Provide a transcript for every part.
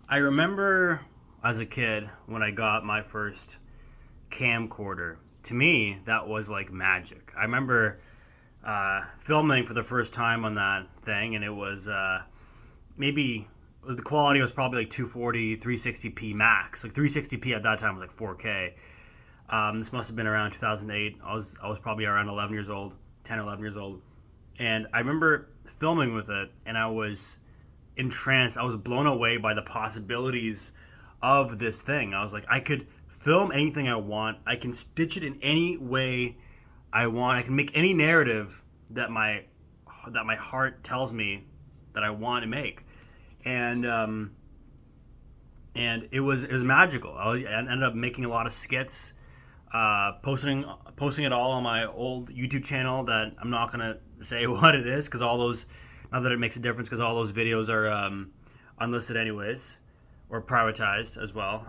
I remember as a kid when I got my first camcorder. To me, that was like magic. I remember filming for the first time on that thing, and it was maybe the quality was probably like 240, 360p max. Like 360p at that time was like 4K. This must have been around 2008. I was probably around 11 years old, 10 or 11 years old, and I remember filming with it, and I was entranced. I was blown away by the possibilities of this thing. I was like, I could film anything I want. I can stitch it in any way I want. I can make any narrative that my heart tells me that I want to make. And it was magical. I ended up making a lot of skits, posting it all on my old YouTube channel that I'm not gonna say what it is because all those, not that it makes a difference because all those videos are unlisted anyways or privatized as well.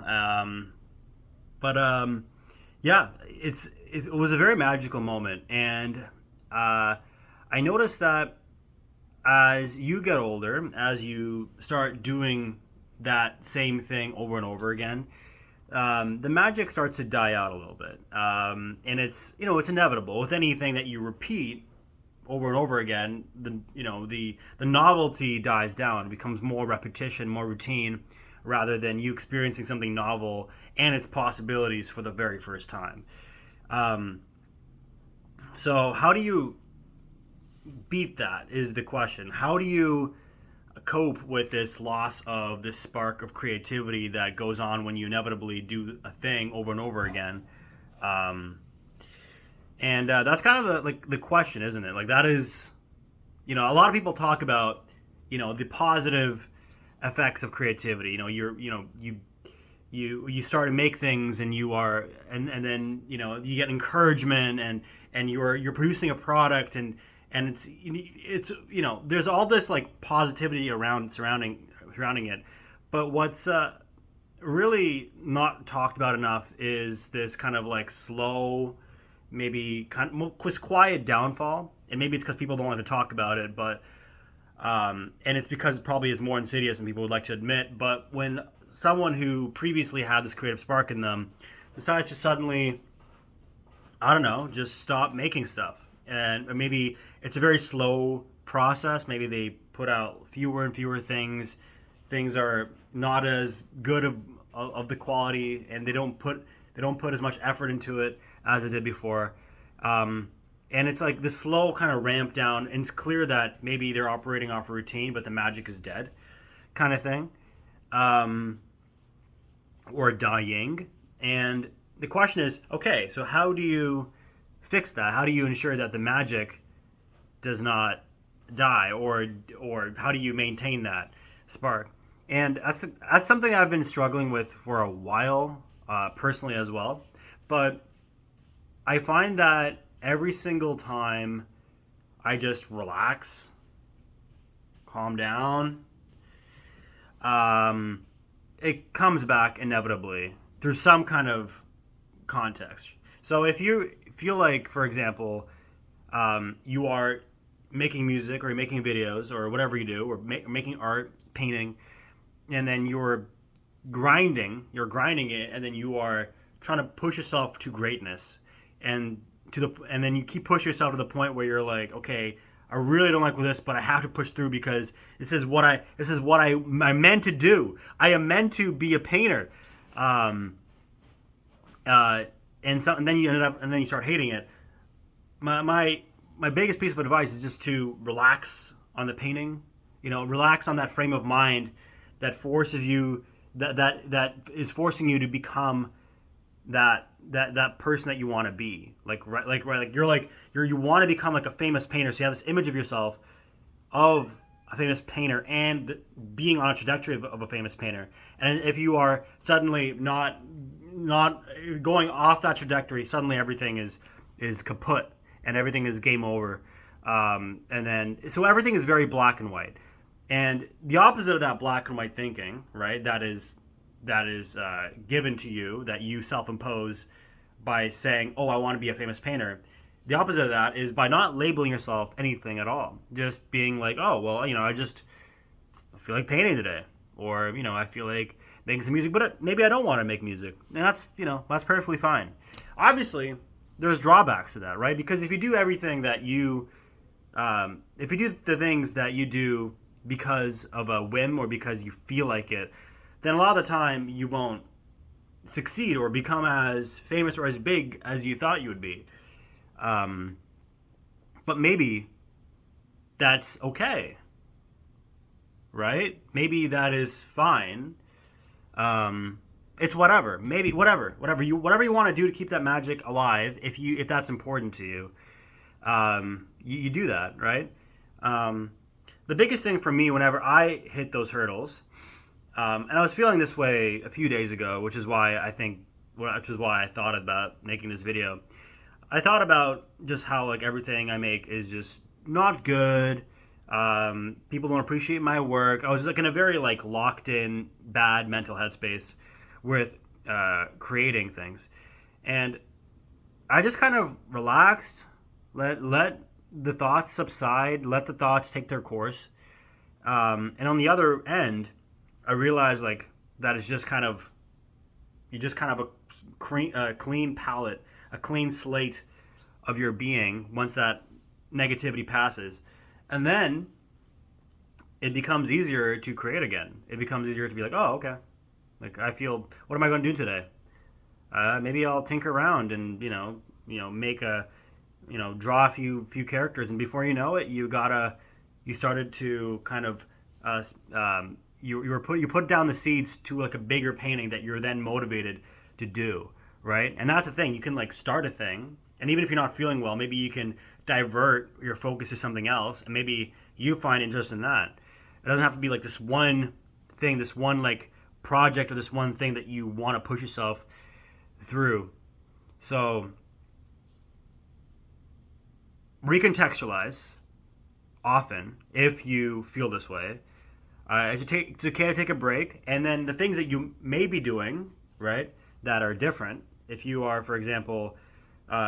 But yeah, it was a very magical moment, and I noticed that as you get older, as you start doing that same thing over and over again, the magic starts to die out a little bit, and it's inevitable with anything that you repeat over and over again. The novelty dies down, it becomes more repetition, more routine, rather than you experiencing something novel and its possibilities for the very first time. Um, so how do you beat that is the question. How do you cope with this loss of this spark of creativity that goes on when you inevitably do a thing over and over again? Um, and That's kind of the question, isn't it? Like that is, a lot of people talk about, the positive effects of creativity. You start to make things, and and then you get encouragement, and you're producing a product, and it's there's all this like positivity around surrounding it. But what's really not talked about enough is this kind of like slow, maybe kind of quiet downfall. And maybe it's because people don't like to talk about it, but and it's because it probably is more insidious than people would like to admit. But when someone who previously had this creative spark in them decides to suddenly, I don't know, just stop making stuff, and maybe it's a very slow process. Maybe they put out fewer and fewer things. Things are not as good of the quality, and they don't put as much effort into it as they did before. Um, and it's like the slow kind of ramp down, and it's clear that maybe they're operating off a routine, but the magic is dead, kind of thing, um, or dying. And the question is, okay, so how do you fix that? How do you ensure that the magic does not die, or how do you maintain that spark? And that's something I've been struggling with for a while, personally as well. But I find that every single time I just relax, calm down, um, it comes back inevitably through some kind of context. So if you feel like, for example, you are making music or you're making videos or whatever you do, or making art, painting, and then you're grinding it, and then you are trying to push yourself to greatness, and and then you keep pushing yourself to the point where you're like, okay, I really don't like this, but I have to push through because this is what I meant to do. I am meant to be a painter. Um, uh, and then you start hating it. My biggest piece of advice is just to relax on the painting. Relax on that frame of mind that forces you that is forcing you to become that person that you want to be. Like you want to become like a famous painter. So you have this image of yourself of a famous painter and being on a trajectory of a famous painter. And if you are suddenly not going off that trajectory, suddenly everything is kaput and everything is game over. And then so everything is very black and white. And the opposite of that black and white thinking, right? That is given to you, that you self-impose by saying, "Oh, I want to be a famous painter." The opposite of that is by not labeling yourself anything at all, just being like, "Oh, well, I feel like painting today," or I feel like making some music, but maybe I don't want to make music, and that's perfectly fine. Obviously, there's drawbacks to that, right? Because if you do everything that if you do the things that you do because of a whim or because you feel like it, then a lot of the time you won't succeed or become as famous or as big as you thought you would be. But maybe that's okay, right? Maybe that is fine. It's whatever. Maybe whatever you want to do to keep that magic alive. If that's important to you, you do that, right? The biggest thing for me whenever I hit those hurdles, and I was feeling this way a few days ago, which is why I thought about making this video. I thought about just how like everything I make is just not good. People don't appreciate my work. I was like in a very like locked in bad mental headspace with creating things, and I just kind of relaxed, let the thoughts subside, let the thoughts take their course, and on the other end, I realized like that it's just kind of a clean palette, a clean slate of your being once that negativity passes. And then it becomes easier to create again. It becomes easier to be like, oh, okay. Like I feel, what am I going to do today? Maybe I'll tinker around and make draw a few characters, and before you know it, you started to kind of you put down the seeds to like a bigger painting that you're then motivated to do, right? And that's the thing. You can like start a thing, and even if you're not feeling well, maybe you can divert your focus to something else, and maybe you find interest in that. It doesn't have to be like this one thing, this one like project, or this one thing that you want to push yourself through. So recontextualize often if you feel this way. It's okay to take a break, and then the things that you may be doing, right, that are different. If you are, for example,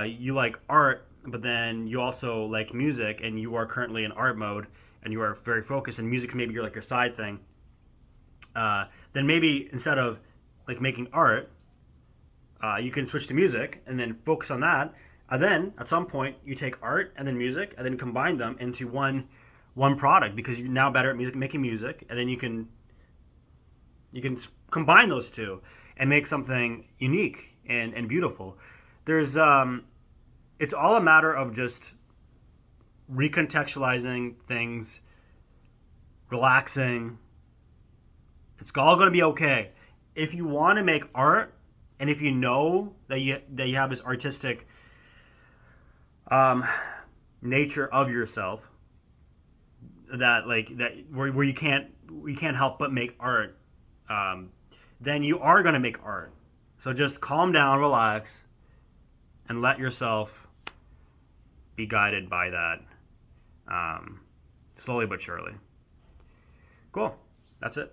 you like art, but then you also like music, and you are currently in art mode, and you are very focused, and music maybe you're like your side thing, then maybe instead of like making art, you can switch to music and then focus on that. And then at some point you take art and then music and then combine them into one product, because you're now better at making music, and then you can combine those two and make something unique and beautiful. There's it's all a matter of just recontextualizing things, relaxing. It's all going to be okay. If you want to make art, and if you know that you have this artistic nature of yourself, that where you can't help but make art, then you are going to make art. So just calm down, relax, and let yourself be guided by that, slowly but surely. Cool. That's it.